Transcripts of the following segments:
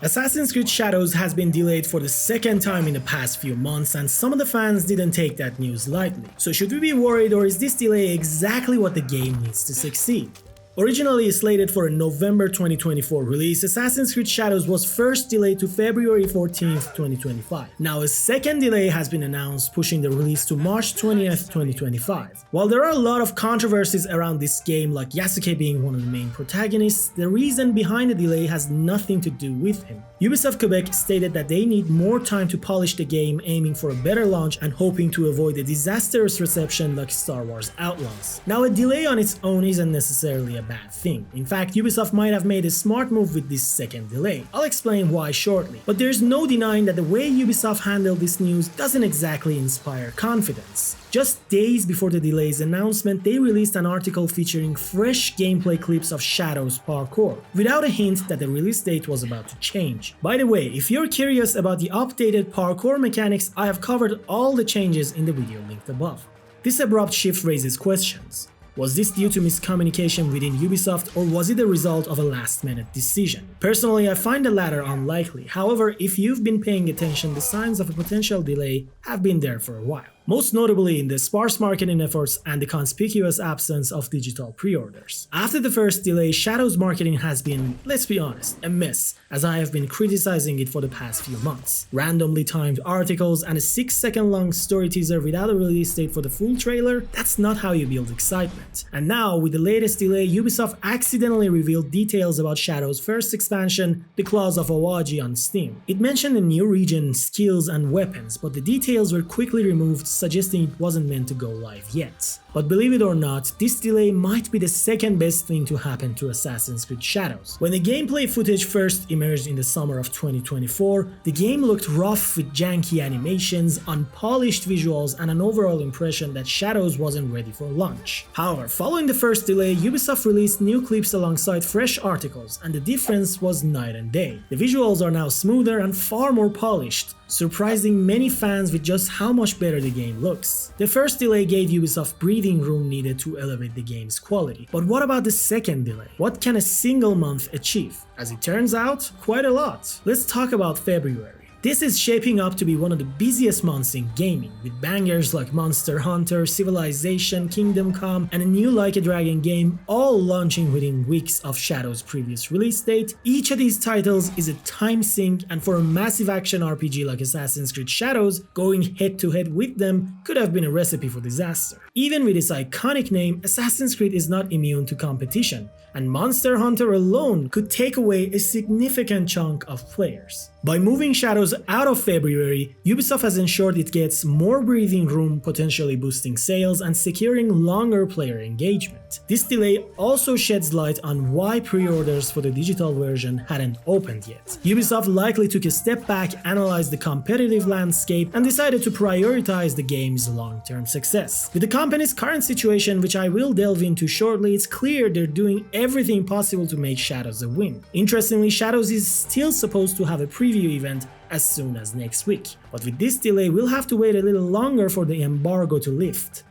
Assassin's Creed Shadows has been delayed for the second time in the past few months, and some of the fans didn't take that news lightly. So should we be worried, or is this delay exactly what the game needs to succeed? Originally slated for a November 2024 release, Assassin's Creed Shadows was first delayed to February 14th, 2025. Now a second delay has been announced, pushing the release to March 20th, 2025. While there are a lot of controversies around this game, like Yasuke being one of the main protagonists, the reason behind the delay has nothing to do with him. Ubisoft Quebec stated that they need more time to polish the game, aiming for a better launch and hoping to avoid a disastrous reception like Star Wars Outlaws. Now a delay on its own isn't necessarily a bad thing. In fact, Ubisoft might have made a smart move with this second delay. I'll explain why shortly. But there's no denying that the way Ubisoft handled this news doesn't exactly inspire confidence. Just days before the delay's announcement, they released an article featuring fresh gameplay clips of Shadows parkour, without a hint that the release date was about to change. By the way, if you're curious about the updated parkour mechanics, I have covered all the changes in the video linked above. This abrupt shift raises questions. Was this due to miscommunication within Ubisoft, or was it a result of a last-minute decision? Personally, I find the latter unlikely. However, if you've been paying attention, the signs of a potential delay have been there for a while. Most notably in the sparse marketing efforts and the conspicuous absence of digital pre-orders. After the first delay, Shadows marketing has been, let's be honest, a mess, as I have been criticizing it for the past few months. Randomly timed articles and a 6-second long story teaser without a release date for the full trailer, that's not how you build excitement. And now, with the latest delay, Ubisoft accidentally revealed details about Shadows' first expansion, the Claws of Awaji, on Steam. It mentioned a new region, skills and weapons, but the details were quickly removed, suggesting it wasn't meant to go live yet. But believe it or not, this delay might be the second best thing to happen to Assassin's Creed Shadows. When the gameplay footage first emerged in the summer of 2024, the game looked rough with janky animations, unpolished visuals, and an overall impression that Shadows wasn't ready for launch. However, following the first delay, Ubisoft released new clips alongside fresh articles, and the difference was night and day. The visuals are now smoother and far more polished, surprising many fans with just how much better the game looks. The first delay gave Ubisoft breathing room needed to elevate the game's quality. But what about the second delay? What can a single month achieve? As it turns out, quite a lot. Let's talk about February. This is shaping up to be one of the busiest months in gaming, with bangers like Monster Hunter, Civilization, Kingdom Come, and a new Like a Dragon game all launching within weeks of Shadow's previous release date. Each of these titles is a time sink, and for a massive action RPG like Assassin's Creed Shadows, going head to head with them could have been a recipe for disaster. Even with its iconic name, Assassin's Creed is not immune to competition, and Monster Hunter alone could take away a significant chunk of players. By moving Shadows out of February, Ubisoft has ensured it gets more breathing room, potentially boosting sales and securing longer player engagement. This delay also sheds light on why pre-orders for the digital version hadn't opened yet. Ubisoft likely took a step back, analyzed the competitive landscape, and decided to prioritize the game's long-term success. With the company's current situation, which I will delve into shortly, it's clear they're doing everything possible to make Shadows a win. Interestingly, Shadows is still supposed to have a preview event as soon as next week. But with this delay, we'll have to wait a little longer for the embargo to lift.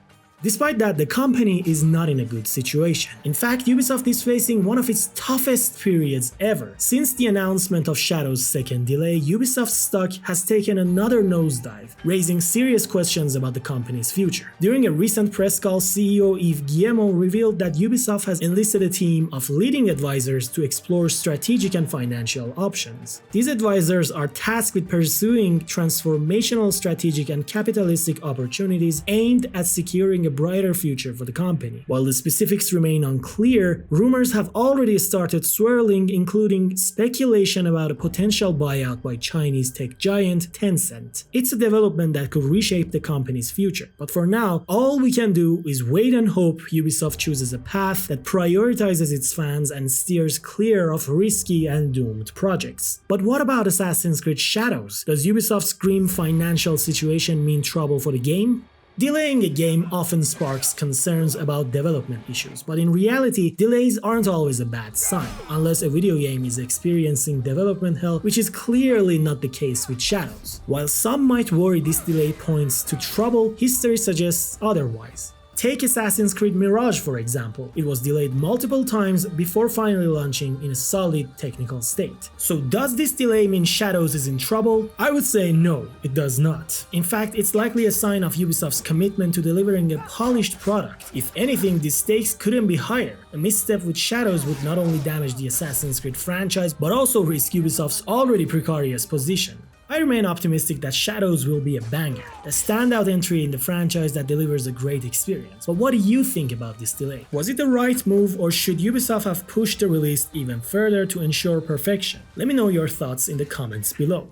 Despite that, the company is not in a good situation. In fact, Ubisoft is facing one of its toughest periods ever. Since the announcement of Shadow's second delay, Ubisoft's stock has taken another nosedive, raising serious questions about the company's future. During a recent press call, CEO Yves Guillemot revealed that Ubisoft has enlisted a team of leading advisors to explore strategic and financial options. These advisors are tasked with pursuing transformational strategic and capitalistic opportunities aimed at securing a brighter future for the company. While the specifics remain unclear, rumors have already started swirling, including speculation about a potential buyout by Chinese tech giant Tencent. It's a development that could reshape the company's future. But for now, all we can do is wait and hope Ubisoft chooses a path that prioritizes its fans and steers clear of risky and doomed projects. But what about Assassin's Creed Shadows? Does Ubisoft's grim financial situation mean trouble for the game? Delaying a game often sparks concerns about development issues, but in reality, delays aren't always a bad sign, unless a video game is experiencing development hell, which is clearly not the case with Shadows. While some might worry this delay points to trouble, history suggests otherwise. Take Assassin's Creed Mirage for example. It was delayed multiple times before finally launching in a solid technical state. So does this delay mean Shadows is in trouble? I would say no, it does not. In fact, it's likely a sign of Ubisoft's commitment to delivering a polished product. If anything, the stakes couldn't be higher. A misstep with Shadows would not only damage the Assassin's Creed franchise, but also risk Ubisoft's already precarious position. I remain optimistic that Shadows will be a banger, a standout entry in the franchise that delivers a great experience. But what do you think about this delay? Was it the right move, or should Ubisoft have pushed the release even further to ensure perfection? Let me know your thoughts in the comments below.